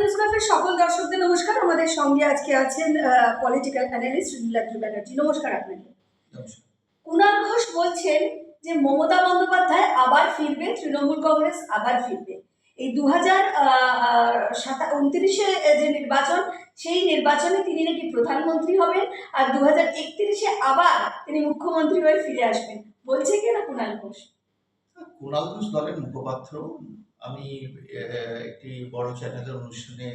News ক্যাফের সকল দর্শকদের নমস্কার। আমাদের সঙ্গে আজকে আছেন পলিটিক্যাল অ্যানালিস্ট নীলাদ্রি ব্যানার্জি। নমস্কার আপনাকে। নমস্কার। কুণাল ঘোষ বলছেন যে মমতা বন্দ্যোপাধ্যায় আবার ফিরবে, তৃণমূল কংগ্রেস আবার ফিরবে। এই 2029-এ যে নির্বাচন, সেই নির্বাচনে তিনি নাকি প্রধানমন্ত্রী হবেন, আর 2031-এ আবার তিনি মুখ্যমন্ত্রী হয়ে ফিরে আসবেন। বলছে কিনা কুণাল ঘোষ? কুণাল ঘোষ দলের মুখপাত্র। আমি একটি বড় চ্যানেলের অনুষ্ঠানে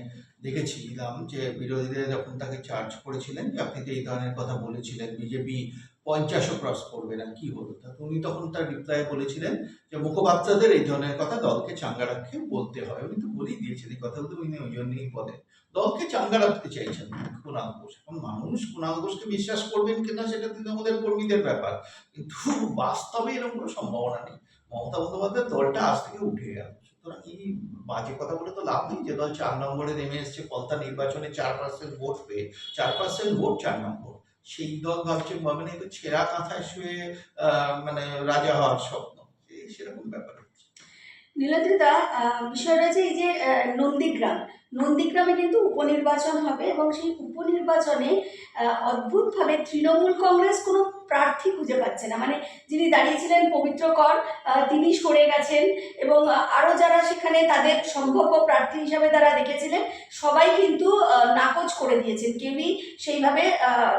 দেখেছিলাম যে বিরোধীরা যখন তাকে চার্জ করেছিলেন যে আপনি তো এই ধরনের কথা বলেছিলেন, বিজেপি 50ও ক্রস করবে না, কি হলো? তা উনি তখন তার রিপ্লাই বলেছিলেন যে মুখপাত্রদের এই ধরনের কথা দলকে চাঙ্গা রাখতে বলতে হয়। উনি তো বলেই দিয়েছেন এই কথাগুলো, উনি ওই জন্যই বলেন দলকে চাঙ্গা রাখতে চাইছেন কুণাল ঘোষ। এখন মানুষ কুণাল ঘোষকে বিশ্বাস করবেন কিনা সেটা তৃণমূলের কর্মীদের ব্যাপার, কিন্তু বাস্তবে এরকম কোনো সম্ভাবনা নেই। মমতা বন্দ্যোপাধ্যায়ের দলটা আজ থেকে উঠে গেল। সুতরাং এই বাজে কথা বলে তো লাভ নেই যে দল 4 নম্বরে নেমে এসছে ফলতা নির্বাচনে 4% ভোট পেয়ে। 4% ভোট 4 নম্বর। সেই দল ভাবছে মানে তো ছেঁড়া কাঁথায় শুয়ে মানে রাজা হওয়ার স্বপ্ন, সেরকম ব্যাপার হচ্ছে। নীলাদ্রিদা, বিষয়টা যে এই যে নন্দীগ্রামে কিন্তু উপনির্বাচন হবে, এবং সেই উপনির্বাচনে অদ্ভুতভাবে তৃণমূল কংগ্রেস কোনো প্রার্থী খুঁজে পাচ্ছে না। মানে যিনি দাঁড়িয়েছিলেন পবিত্র কর, তিনি সরে গেছেন, এবং আরও যারা সেখানে তাদের সম্ভাব্য প্রার্থী হিসাবে তারা দেখেছিলেন, সবাই কিন্তু নাকচ করে দিয়েছেন। কেউই সেইভাবে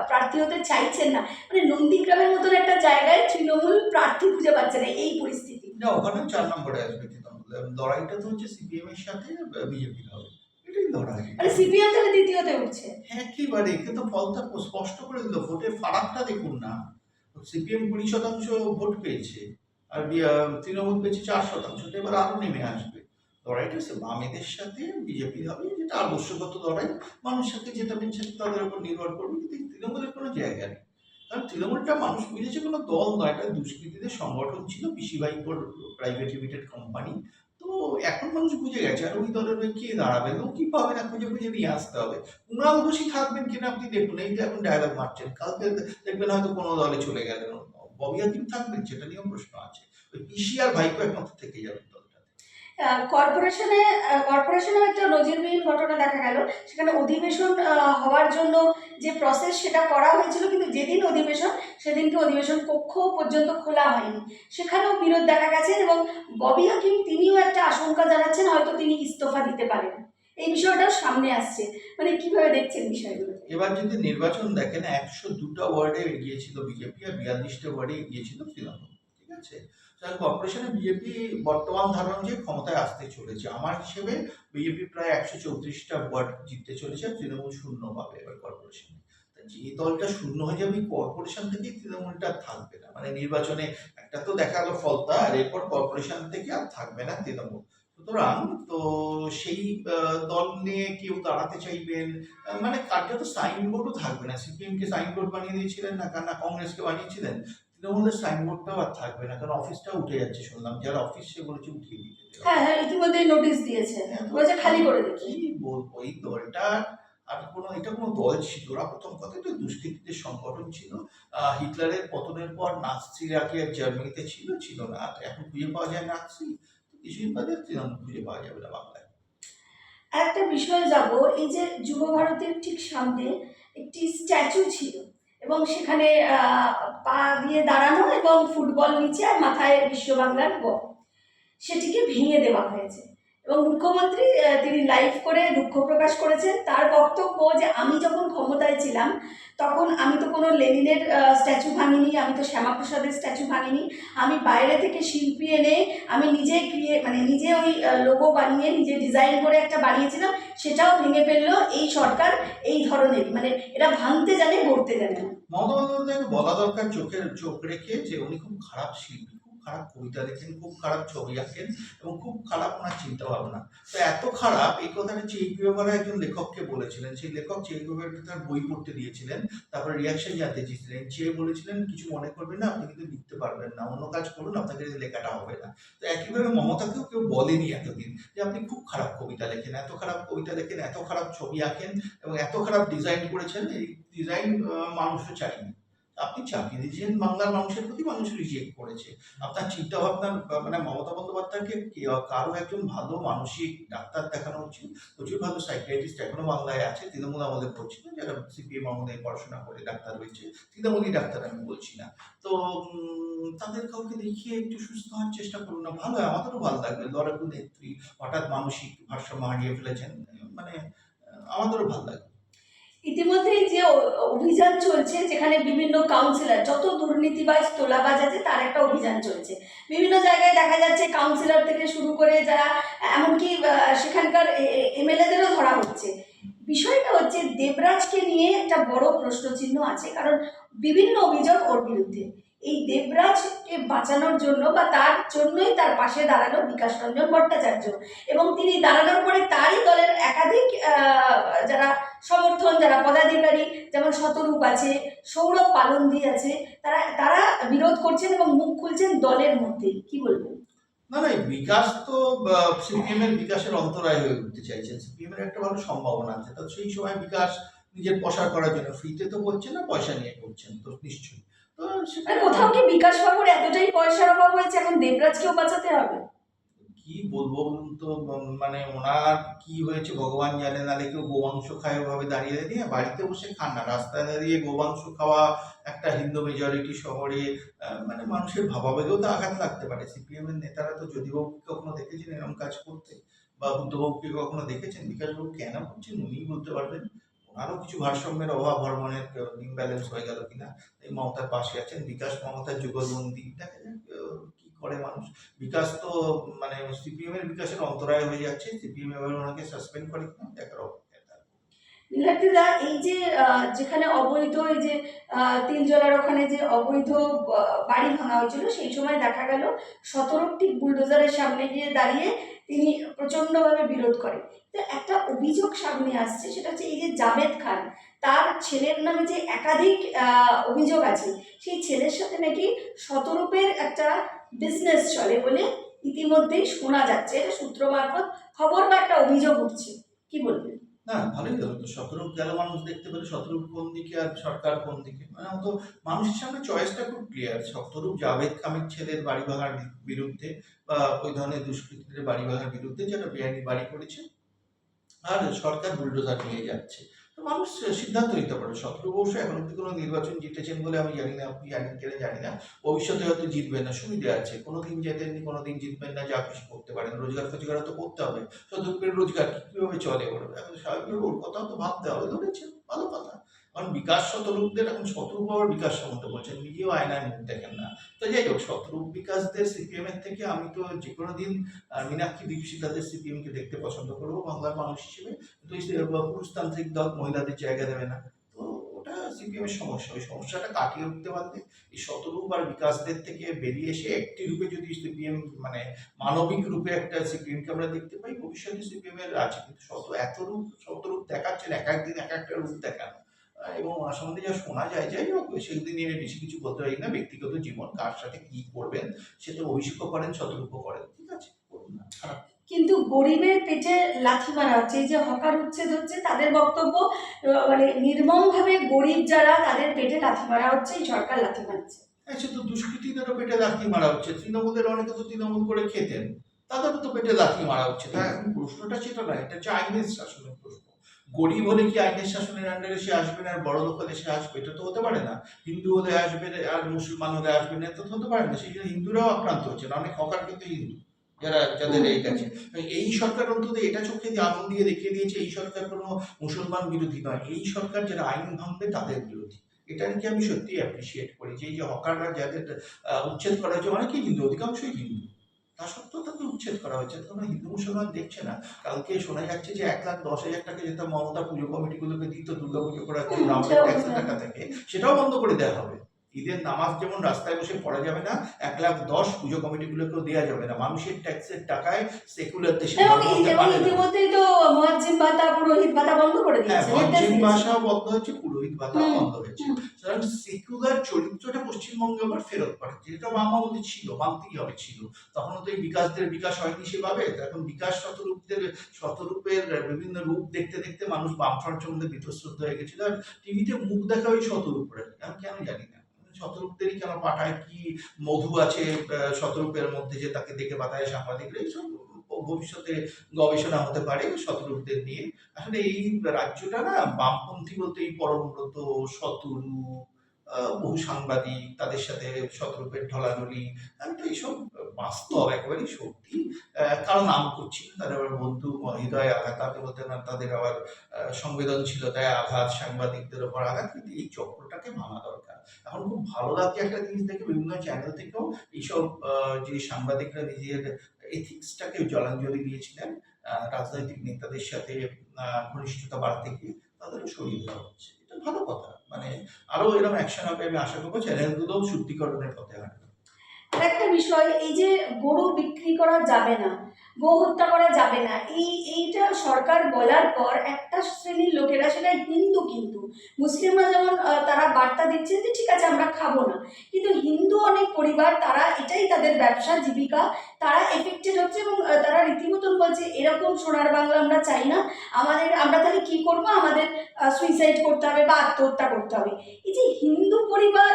প্রার্থী হতে চাইছেন না। মানে নন্দীগ্রামের মতন একটা জায়গায় তৃণমূল প্রার্থী খুঁজে পাচ্ছে না, এই পরিস্থিতি। না, ওখানে 4 নম্বরে আসবে তৃণমূল। লড়াইটা তো হচ্ছে সিপিএম এর সাথে বিজেপির হবে, এটাই লড়াই। মানে সিপিএম তাহলে দ্বিতীয়তে উঠছে। একেবারে, কিন্তু ফলটা স্পষ্ট করে দিল। ভোটের ফারাকটা দেখুন না, সিপিএম 20% ভোট পেয়েছে, আর তৃণমূল পেয়েছে 4%। এবার আরো নেমে আসবে। লড়াইটা হচ্ছে বামেদের সাথে বিজেপির হবে, যেটা আদর্শগত লড়াই। মানুষের সাথে যেটা পেয়েছে তাদের উপর নির্ভর করবে, কিন্তু তৃণমূলের কোনো জায়গা নেই। কারণ তৃণমূলটা মানুষ বুঝেছে কোনো দল নয়, এটা দুষ্কৃতীদের সংগঠন ছিল, পিসিভাইপোর প্রাইভেট লিমিটেড কোম্পানি। তো এখন মানুষ বুঝে গেছে, আর ওই দলের হয়ে কে দাঁড়াবে, লোক কি পাবে না, খুঁজে খুঁজে নিয়ে আসতে হবে। কুণাল ঘোষই থাকবেন কিনা আপনি দেখুন, এই যে এখন ডায়ালগ মারছেন, কালকে দেখবেন হয়তো কোনো দলে চলে গেলেন। ববি হাকিম থাকবেন, সেটা নিয়েও প্রশ্ন আছে। ওই পিসি আর ভাইপো একমাত্র থেকে যাবেন দলটাতে। কর্পোরেশনেও একটা নজিরবিহীন ঘটনা দেখা গেল। সেখানে অধিবেশন হওয়ার জন্য যে প্রসেস সেটা করা হয়েছিল, কিন্তু যেদিন অধিবেশন সেদিনকে অধিবেশন কক্ষ পর্যন্ত খোলা হয়নি, সেখানেও বিরোধ দেখা গেছে। এবং ববি হাকিম তিনিও একটা আশঙ্কা জানাচ্ছেন, হয়তো তিনি ইস্তফা দিতে পারেন। এই বিষয়টাও সামনে আসছে। মানে কিভাবে দেখছেন বিষয়গুলো? এবার যদি নির্বাচন দেখেন, 102টা ওয়ার্ডে এগিয়েছিল বিজেপি, আর 42টা ওয়ার্ডে এগিয়েছিল তৃণমূল। ঠিক আছে, কর্পোরেশনে বিজেপি বর্তমান ধারণা যে ক্ষমতায় আসতে চলেছে, আমার হিসেবে বিজেপি প্রায় 134টা ওয়ার্ড জিততে চলেছে, তৃণমূল শূন্য পাবে এবার কর্পোরেশনে। যে দলটা শূন্য হয়ে যাবে কর্পোরেশন থেকে, তৃণমূলটা থাকবে না। মানে নির্বাচনে একটা তো দেখা গেল ফলতা, আর এরপর কর্পোরেশন থেকে আর থাকবে না তৃণমূল। সুতরাং তো সেই দল নিয়ে কেউ দাঁড়াতে চাইবেন, মানে কার্যত সাইনবোর্ডও থাকবে না। সিপিএম কে সাইনবোর্ড বানিয়ে দিয়েছিলেন না, কংগ্রেসকে বানিয়েছিলেন। তৃণমূলের সাইনবোর্ডটাও আর থাকবে না, কারণ অফিসটা উঠে যাচ্ছে শুনলাম, যারা অফিস সে বলেছে উঠিয়ে দিতে। হ্যাঁ হ্যাঁ, ইতিমধ্যেই নোটিশ দিয়েছে, বলেছে খালি করে দিতে। কি বলবো, এই দলটা আর কোনো, এটা কোনো দল ছিল না। প্রথম কথা, এটা দুষ্কৃতীদের সংগঠন ছিল। হিটলারের পতনের পর নাৎসিরা কি আর জার্মানিতে ছিল না। আর এখন খুঁজে পাওয়া যায় নাৎসি, তো কিছুদিন বাদে তৃণমূল খুঁজে পাওয়া যাবে না বাংলায়। একটা বিষয়ে যাব, এই যে যুব ভারতের ঠিক সামনে একটি স্ট্যাচু ছিল, এবং সেখানে পা দিয়ে দাঁড়ানো এবং ফুটবল নিচে, আর মাথায় বিশ্ব বাংলার গ, সেটিকে ভেঙে দেওয়া হয়েছে। এবং মুখ্যমন্ত্রী তিনি লাইভ করে দুঃখ প্রকাশ করেছেন। তার বক্তব্য যে আমি যখন ক্ষমতায় ছিলাম তখন আমি তো কোনো লেনিনের স্ট্যাচু ভাঙিনি, আমি তো শ্যামাপ্রসাদের স্ট্যাচু ভাঙিনি, আমি বাইরে থেকে শিল্পী এনে আমি নিজে নিজে ওই লোগো বানিয়ে নিজে ডিজাইন করে একটা বানিয়েছিলাম, সেটাও ভেঙে ফেললো এই সরকার। এই ধরনের, মানে এরা ভাঙতে জানে, গড়তে জানে না। মমতা বন্দ্যোপাধ্যায়কে বলা দরকার চোখ রেখে যে উনি খুব খারাপ শিল্পী, খুব খারাপ কবিতা লেখেন, খুব খারাপ ছবি আঁকেন, এবং খুব খারাপ ওনার চিন্তা ভাবনা। তো এত খারাপ, এই কথাটা চেক গুয়েভারা একজন লেখককে বলেছিলেন। সেই লেখক চেক গুয়েভারাকে তার বই পড়তে দিয়েছিলেন, তারপরে রিয়াকশন জানতে চেয়েছিলেন। চেয়ে বলেছিলেন কিছু মনে করবেন না, আপনি কিন্তু লিখতে পারবেন না, অন্য কাজ করুন, আপনাকে লেখাটা হবে না। তো একইভাবে মমতাকেও কেউ বলেনি এতদিন যে আপনি খুব খারাপ কবিতা লেখেন, এত খারাপ কবিতা লেখেন, এত খারাপ ছবি আঁকেন, এবং এত খারাপ ডিজাইন করেছেন। এই ডিজাইন মানুষও চায়নি। আপনি চাপিয়ে দিয়েছেন বাংলার মানুষের প্রতি, মানুষ রিজেক্ট করেছে। আপনার চিন্তা ভাবনা মানে মমতা বন্দ্যোপাধ্যায়কে কারো একজন ভালো মানসিক ডাক্তার দেখানো উচিত। প্রচুর ভালো সাইকিয়াট্রিস্ট এখনো বাংলায় আছে, তৃণমূল আমলে পড়ছে না, যারা সিপিএম আমলে পড়াশোনা করে ডাক্তার হয়েছে, তৃণমূলী ডাক্তার আমি বলছি না। তো তাদের কাউকে দেখিয়ে একটু সুস্থ হওয়ার চেষ্টা করুন না, ভালো হয়, আমাদেরও ভালো লাগবে। লড়াকু নেত্রী হঠাৎ মানসিক ভারসাম্য হারিয়ে ফেলেছেন, মানে আমাদেরও ভালো লাগবে। ইতিমধ্যেই যে অভিযান চলছে, যেখানে বিভিন্ন কাউন্সিলর, যত দুর্নীতিবাজ তোলাবাজ আছে তার একটা অভিযান চলছে। বিভিন্ন জায়গায় দেখা যাচ্ছে কাউন্সিলর থেকে শুরু করে যারা, এমনকি সেখানকার এমএলএদেরও ধরা হচ্ছে। বিষয়টা হচ্ছে দেবরাজকে নিয়ে একটা বড় প্রশ্নচিহ্ন আছে, কারণ বিভিন্ন অভিযোগ ওর বিরুদ্ধে। এই দেবরাজকে বাঁচানোর জন্য বা তার জন্যই তার পাশে দাঁড়ালো বিকাশ রঞ্জন ভট্টাচার্য, এবং তিনি দাঁড়ানোর পরে তারই দলের একাধিক যারা সমর্থন, যারা পদাধিকারী, যেমন শতরূপ আছে, সৌরভ পালন্দি আছে, তারা তারা বিরোধ করছেন এবং মুখ খুলছেন দলের মধ্যেই। কি বলবেন? না না, এই বিকাশ তো সিপিএম এর বিকাশের অন্তরায় হয়ে উঠতে চাইছেন। সিপিএম এর একটা ভালো সম্ভাবনা আছে, তো সেই সময় বিকাশ নিজের প্রসার করার জন্য ফ্রিতে তো করছেন না, পয়সা নিয়ে করছেন তো নিশ্চয়ই। তো আর সেখানে কোথাও কি বিকাশ বাবুর এতটাই পয়সার অভাব হয়েছে এখন দেবরাজকেও বাঁচাতে হবে? কি বলবো বলুন তো, মানে ওনার কি হয়েছে ভগবান জানে, নালে কেউ গোমাংস খায় ওভাবে দাঁড়িয়ে দাঁড়িয়ে, বাড়িতে বসে খান না, রাস্তায় দাঁড়িয়ে গোমাংস খাওয়া একটা হিন্দু মেজরিটি শহরে, মানে মানুষের ভাবাবেগেও তো আঘাত লাগতে পারে। সিপিএম এর নেতারা তো যদিবাবুকে কখনো দেখেছেন এরকম কাজ করতে, বা বুদ্ধবাবুকে কখনো দেখেছেন? বিকাশবাবু কেন করছেন উনিই বলতে পারবেন। ওনারও কিছু ভারসাম্যের অভাব, হরমোনের ইমব্যালেন্স হয়ে গেল কিনা, এই মমতার পাশে আছেন। বিকাশ মমতার যুগলবন্দি, দেখা যাক কি করে মানুষ। বিকাশ তো মানে সিপিএম এর বিকাশের অন্তরায় হয়ে যাচ্ছে, সিপিএম এবার ওনাকে সাসপেন্ড করে কিনা দেখার অপেক্ষা। নীলাদ্রিদা, এই যে যেখানে অবৈধ, এই যে তিলজলার ওখানে যে অবৈধ বাড়ি ভাঙা হয়েছিল, সেই সময় দেখা গেল শতরূপ ঠিক বুলডোজারের সামনে গিয়ে দাঁড়িয়ে তিনি প্রচণ্ডভাবে বিরোধ করেন। তো একটা অভিযোগ সামনে আসছে, সেটা হচ্ছে এই যে জাভেদ খান, তার ছেলের নামে যে একাধিক অভিযোগ আছে, সেই ছেলের সাথে নাকি শতরূপের একটা বিজনেস চলে বলে ইতিমধ্যেই শোনা যাচ্ছে। এটা সূত্র মারফত খবর বা একটা অভিযোগ উঠছে। কি বলবেন? না, ভালোই হলো তো, শতরূপ গেল মানুষ দেখতে পেলে, শতরূপ কোন দিকে আর সরকার কোন দিকে, মানে তো মানুষের সামনে চয়েসটা খুব ক্লিয়ার। শতরূপ জাভেদ খানের ছেলের বাড়ি ভাঙার বিরুদ্ধে, বা ওই ধরনের দুষ্কৃতীদের বাড়ি ভাঙার বিরুদ্ধে, যারা বেআইনি বাড়ি করেছে, আর সরকার বুলডোজার নিয়ে যাচ্ছে। তো মানুষ সিদ্ধান্ত নিতে পারে। শতরূপ অবশ্য এখন অব্দি কোনো নির্বাচন জিতেছেন বলে আমি জানি না, আপনি জানেন কিনা জানি না, ভবিষ্যতে হয়তো জিতবেন না, সুবিধা আছে, কোনোদিন জেতেননি, কোনোদিন জিতবেন না, যা খুশি করতে পারেন, রোজগার ফোজগারও তো করতে হবে। শতরূপের রোজগার কিভাবে চলে ওর, এখন স্বাভাবিকভাবে ওর কথাও তো ভাবতে হবে, ধরেছে ভালো কথা। কারণ বিকাশ শতরূপদের, এখন শতরূপ আবার বিকাশ সম্বন্ধে বলছেন, নিজেও আয়নায় মুখ দেখেন না। তো যাই হোক, শতরূপ বিকাশদের সিপিএম এর থেকে আমি তো যে কোনো দিন মীনাক্ষী দীক্ষিতাদের সিপিএম কে দেখতে পছন্দ করবো বাংলার মানুষ হিসেবে। কিন্তু এই পুরুষতান্ত্রিক দল মহিলাদের জায়গা দেবে না, তো ওটা সিপিএম এর সমস্যা। ওই সমস্যাটা কাটিয়ে উঠতে পারলে এই শতরূপ আর বিকাশদের থেকে বেরিয়ে এসে একটি রূপে যদি সিপিএম, মানে মানবিক রূপে একটা সিপিএম কে আমরা দেখতে পাই, ভবিষ্যতে সিপিএম এর আছে। কিন্তু শতরূপ দেখাচ্ছেন, এক একদিন এক একটা রূপ দেখান, এবং ওনার সম্বন্ধে যা শোনা যায়, যাই হোক সেদিন নিয়ে বেশি কিছু বলতে পারি না। ব্যক্তিগত জীবন, কার সাথে কি করবেন সে তো অভিষেকও করেন, শতরূপও করেন, ঠিক আছে, করুন না, খারাপ। কিন্তু গরিবের পেটে লাথি মারা হচ্ছে। এই যে হকার উচ্ছেদ হচ্ছে, তাদের বক্তব্য মানে নির্মমভাবে গরিব যারা, তাদের পেটে লাথি মারা হচ্ছে, এই সরকার লাথি মারছে। হ্যাঁ, সে তো দুষ্কৃতীদেরও পেটে লাথি মারা হচ্ছে। তৃণমূলের অনেকে তো তৃণমূল করে খেতেন, তাদেরও তো পেটে লাথি মারা হচ্ছে। তাই এখন প্রশ্নটা সেটা না, এটা হচ্ছে আইনের শাসনের প্রশ্ন। গরিব হলে কি আইনের শাসনের আন্ডারে সে আসবে না, আর বড় লোক হলে সে আসবে? এটা তো হতে পারে না। হিন্দু হলে আসবে আর মুসলমান হলে আসবে না, এটা তো হতে পারে না। সেই জন্য হিন্দুরাও আক্রান্ত হচ্ছে না, অনেক হকার কিন্তু হিন্দু, যাদের এই কাছে। এই সরকার অন্তত এটা চোখে দিয়ে আঙুল দিয়ে দেখিয়ে দিয়েছে, এই সরকার কোনো মুসলমান বিরোধী নয়, এই সরকার যারা আইন ভাঙবে তাদের বিরোধী। এটা নাকি আমি সত্যি অ্যাপ্রিসিয়েট করি, যে এই যে হকাররা যাদের উচ্ছেদ করা হয়েছে, অনেকেই হিন্দু, অধিকাংশই হিন্দু, তা সত্ত্বেও তাদের উচ্ছেদ করা হয়েছে। কোনো হিন্দু মুসলমান দেখছে না। কালকে শোনা যাচ্ছে যে 1,10,000 টাকা যেটা মমতা পুজো কমিটিগুলোকে দিত দুর্গা পুজো করার জন্য আমাদের ট্যাক্সের টাকা থেকে, সেটাও বন্ধ করে দেওয়া হবে। ঈদের নামাজ যেমন রাস্তায় বসে পড়া যাবে না, 1,10,000 পুজো কমিটিগুলোকেও দেওয়া যাবে না। মানুষের ট্যাক্সের টাকায় সেকুলার দেশে এবং ইতিমধ্যেই তো মুয়াজ্জিম ভাতা, পুরোহিত ভাতা বন্ধ করে হ্যাঁ, দিয়েছে, নির্দেশ মজ্জিম দিয়েছে। ভাষাও বন্ধ হয়েছে, পুরোহিত ভাতাও হুম, বন্ধ হয়েছে। হুম। সুতরাং সেকুলার চরিত্রটা পশ্চিমবঙ্গে আবার ফেরত পড়ে, যেটা বামামতি ছিল, মানতেই হবে ছিল। তখনও তো এই বিকাশদের বিকাশ হয়নি সেভাবে। তো এখন বিকাশ শতরূপের বিভিন্ন রূপ দেখতে দেখতে মানুষ বামফ্রন্ট সম্বন্ধে বীতশ্রদ্ধ হয়ে গেছিল, আর টিভিতে মুখ দেখা ওই শতরূপের, আমি কেন জানি না। শতরূপদেরই কেন পাঠায়, কি মধু আছে শতরূপের মধ্যে যে তাকে দেখে পাঠায় সাংবাদিকরা, এইসব ভবিষ্যতে গবেষণা হতে পারে শতরূপদের নিয়ে। আসলে এই রাজ্যটা না বামপন্থী বলতে এই পরমব্রত, শতরূপ, বহু সাংবাদিক, তাদের সাথে শতরূপের ঢলাঢলি, আমি তো এইসব বাস্তব একেবারেই সত্যি। কারো নাম করছি না, তাদের আবার বন্ধু হৃদয়ে আঘাত, তাতে বলতে না তাদের আবার সংবেদনশীলতায় আঘাত, সাংবাদিকদের ওপর আঘাত, কিন্তু এই চক্রটাকে ভাঙা দরকার। এখন খুব ভালো লাগছে একটা জিনিস দেখে, বিভিন্ন চ্যানেল থেকেও এইসব যে সাংবাদিকরা নিজের এথিক্সটাকে জলাঞ্জলি দিয়েছিলেন, রাজনৈতিক নেতাদের সাথে ঘনিষ্ঠতা বাড়তে গিয়ে তাদেরও সরিয়ে দেওয়া হচ্ছে। এটা ভালো কথা, মানে আরো এরকম অ্যাকশন হবে। আমি আশা করবো চ্যানেলগুলোও শুদ্ধিকরণের পথে হাঁটবে। আর একটা বিষয়, এই যে গরু বিক্রি করা যাবে না, গো হত্যা করা যাবে না, এইটা সরকার বলার পর একটা শ্রেণীর লোকেরা, সেটা হিন্দু, কিন্তু মুসলিমরা যেমন তারা বার্তা দিচ্ছেন যে ঠিক আছে আমরা খাবো না, কিন্তু হিন্দু অনেক পরিবার তারা এটাই তাদের ব্যবসা জীবিকা, তারা এফেক্টেড হচ্ছে এবং তারা রীতিমতন বলছে এরকম সোনার বাংলা আমরা চাই না, আমরা তাহলে কি করব, আমাদের সুইসাইড করতে হবে বা আত্মহত্যা করতে হবে। এই যে হিন্দু পরিবার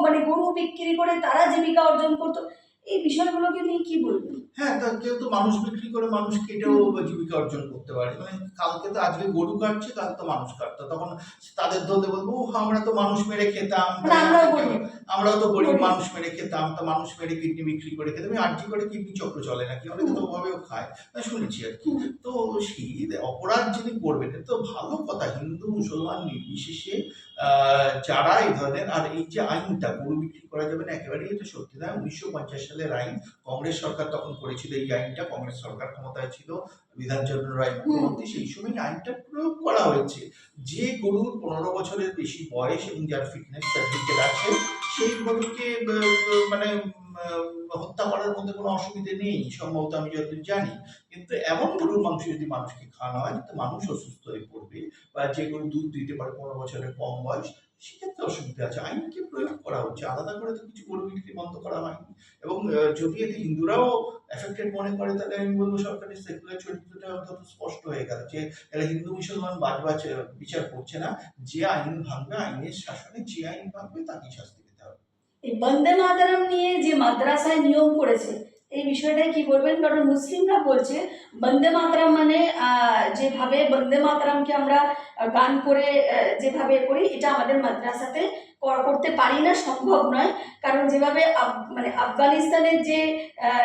মানে গরু বিক্রি করে তারা জীবিকা অর্জন করতো, এই বিষয়গুলোকে নিয়ে কি বলবেন? হ্যাঁ, তা কেউ তো মানুষ বিক্রি করে মানুষ কেটেও জীবিকা অর্জন করতে পারে। মানে কালকে তো আজকে গরু কাটছে, কাল তো মানুষ কাটতো, তখন তাদের ধরলে বলবো ও আমরা তো মানুষ মেরে খেতাম, মানে আমরাও গরিব, আমরাও তো গরিব মানুষ মেরে খেতাম, তা মানুষ মেরে কিডনি বিক্রি করে খেতাম। আর্জি করে কিডনি চক্র চলে নাকি, অনেকে তো ওভাবেও খায়, শুনেছি আর কি। তো সেই অপরাধ যিনি করবেন, এটা তো ভালো কথা, হিন্দু মুসলমান নির্বিশেষে যারা এই ধরনের, আর এই যে আইনটা গরু বিক্রি করা যাবে না, একেবারেই এটা সত্যি নয়। 1950 সালের আইন, কংগ্রেস সরকার তখন করেছিল এই আইনটা, কংগ্রেস সরকার ক্ষমতায় ছিল, বিধানচন্দ্র রায় মুখ্যমন্ত্রী, সেই সময় আইনটা প্রয়োগ করা হয়েছে। যে গরুর 15 বছরের বেশি বয়স এবং যার ফিটনেস সার্টিফিকেট আছে, সেই গরুকে মানে হত্যা করার মধ্যে কোনো অসুবিধে নেই সম্ভবত, আমি যতদূর জানি। কিন্তু এমন গরুর মাংস যদি মানুষকে খাওয়ানো হয়, তো মানুষ অসুস্থ হয়ে পড়বে, বা যে গরু দুধ দিতে পারে 15 বছরের কম বয়স, সেক্ষেত্রে অসুবিধা আছে। আইনকে প্রয়োগ করা হচ্ছে, আলাদা করে তো কিছু গরু বিক্রি বন্ধ করা হয়নি। এবং যদি এতে হিন্দুরাও এফেক্টেড মনে করে, তাহলে আমি বলবো সরকারের সেকুলার চরিত্রটা অন্তত স্পষ্ট হয়ে গেল যে এরা হিন্দু মুসলমান বাজ বিচার করছে না, যে আইন ভাঙবে, আইনের শাসনে যে আইন ভাঙবে তাকেই শাস্তি দিতে হবে। এই বন্দে মাতরম নিয়ে যে মাদ্রাসায় নিয়ম করেছে, এই বিষয়টাই কি বলবেন? কারণ মুসলিমরা বলছে বন্দে মাতরম মানে যেভাবে বন্দে মাতরমকে আমরা গান করে যেভাবে করি, এটা আমাদের মাদ্রাসাতে করতে পারি না, সম্ভব নয়। কারণ যেভাবে মানে আফগানিস্তানের যে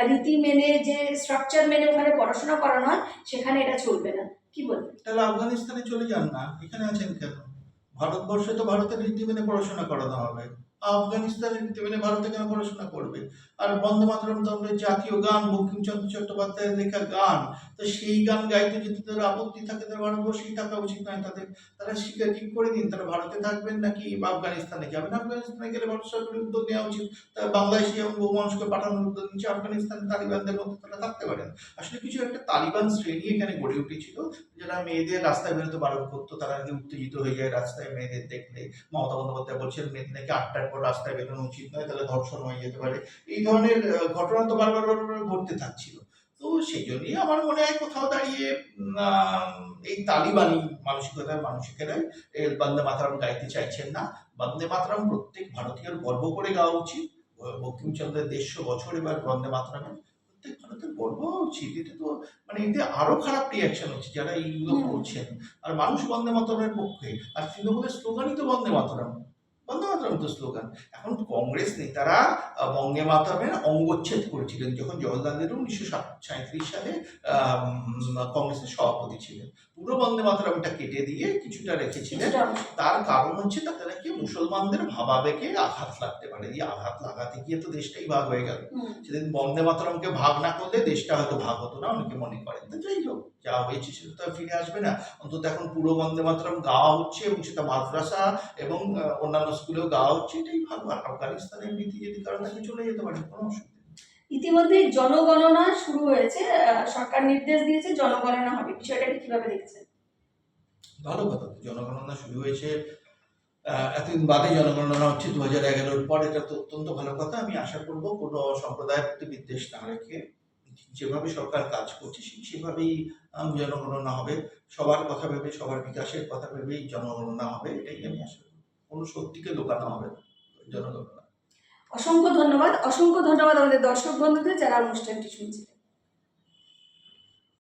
রীতি মেনে, যে স্ট্রাকচার মেনে ওখানে পড়াশোনা করানো হয়, সেখানে এটা চলবে না, কি বলবেন? তাহলে আফগানিস্তানে চলে যান না, এখানে আছেন কেন? ভারতবর্ষে তো ভারতের রীতি মেনে পড়াশোনা করানো হবে, আফগানিস্তানের রীতি মেনে ভারতে কেন পড়াশোনা করবে? আর বন্দে মাতরম তো আমাদের জাতীয় গান, বঙ্কিমচন্দ্র চট্টোপাধ্যায়ের লেখা গান, তো সেই গান গাইতে যদি তাদের আপত্তি থাকে, তারা ভারতবর্ষেই থাকা উচিত নয় তাদের? তারা স্বীকার ঠিক করে দিন, তারা ভারতে থাকবেন নাকি আফগানিস্তানে যাবেন। আফগানিস্তানে গেলে ভারত সরকারের উদ্যোগ নেওয়া উচিত, তারা বাংলাদেশে এবং বহু মানুষকে পাঠানোর উদ্যোগ নিচ্ছে, আফগানিস্তানে তালিবানদের মধ্যে তারা থাকতে পারেন। আসলে কিছু একটা তালিবান শ্রেণী এখানে গড়ে উঠেছিল, যারা মেয়েদের রাস্তায় বেরোতে বারণ করতো, তারা নাকি উত্তেজিত হয়ে যায় রাস্তায় মেয়েদের দেখলে। মমতা বন্দ্যোপাধ্যায় বলছেন মেয়েদের নাকি 8টার পর রাস্তায় বেরোনো উচিত নয়, তাহলে ধর্ষণ হয়ে যেতে পারে। এই ধরনের ঘটনা তো বারবার ঘটতে থাকছিল। তো সেই জন্যই আমার মনে হয় কোথাও দাঁড়িয়ে এই তালিবানি মানসিকতার মানুষেরাই বন্দে মাতরম গাইতে চাইছেন না। বন্দে মাতরম প্রত্যেক ভারতীয়র গর্ব করে গাওয়া উচিত। বঙ্কিমচন্দ্রের 150 বছর এবার বন্দে মাতরমের, প্রত্যেক ভারতের গর্ব হওয়া উচিত। এটা তো মানে এতে আরো খারাপ রিয়াকশন হচ্ছে যারা এইগুলো করছেন। আর মানুষ বন্দে মাতরমের পক্ষে, আর তৃণমূলের স্লোগানই তো বন্দে মাতরম, বন্দে মাতরম তো স্লোগান। এখন কংগ্রেস নেতারা বন্দে মাতরমের অঙ্গচ্ছেদ করেছিলেন যখন জওহরলাল নেহরু 1937 সালে কংগ্রেসের সভাপতি ছিলেন। পুরো বন্দে মাতরমটা কেটে দিয়ে কিছুটা রেখেছিলেন। তার কারণ হচ্ছে তাতে নাকি মুসলমানদের ভাবাবেগে আঘাত লাগতে পারে, এই আঘাত লাগাতে গিয়ে তো দেশটাই ভাগ হয়ে গেল। সেদিন বন্দে মাতরমকে ভাগ না করলে দেশটা হয়তো ভাগ হতো না, অনেকে মনে করেন। তো যাই হোক, যা হয়েছে সেটা তো ফিরে আসবে না। অন্তত এখন পুরো বন্দে মাতরম গাওয়া হচ্ছে এবং সেটা মাদ্রাসা এবং অন্যান্য স্কুলেও গাওয়া হচ্ছে, এটাই ভালো। আর আফগানিস্তানের নীতি যদি কারণ থাকে চলে যেতে পারে, কোনো অসুবিধা নেই। ইতিমধ্যে জনগণনা শুরু হয়েছে, সরকার নির্দেশ দিয়েছে জনগণনা হবে, বিষয়টাকে কিভাবে দেখছেন? ভালো কথা, জনগণনা শুরু হয়েছে, এতদিন বাদে জনগণনা হচ্ছে 2011-র পর, এটা তো অত্যন্ত ভালো কথা। আমি আশা করবো কোনো সম্প্রদায়ের প্রতি বিদ্বেষ না রেখে যেভাবে সরকার কাজ করছে সেভাবেই জনগণনা হবে। সবার কথা ভেবে, সবার বিকাশের কথা ভেবেই জনগণনা হবে, এটাই আমি আশা করি। কোনো সত্যিকে লুকানো হবে না। জনগণনা। অসংখ্য ধন্যবাদ আমাদের দর্শক বন্ধুদের যারা অনুষ্ঠানটি শুনছিলেন।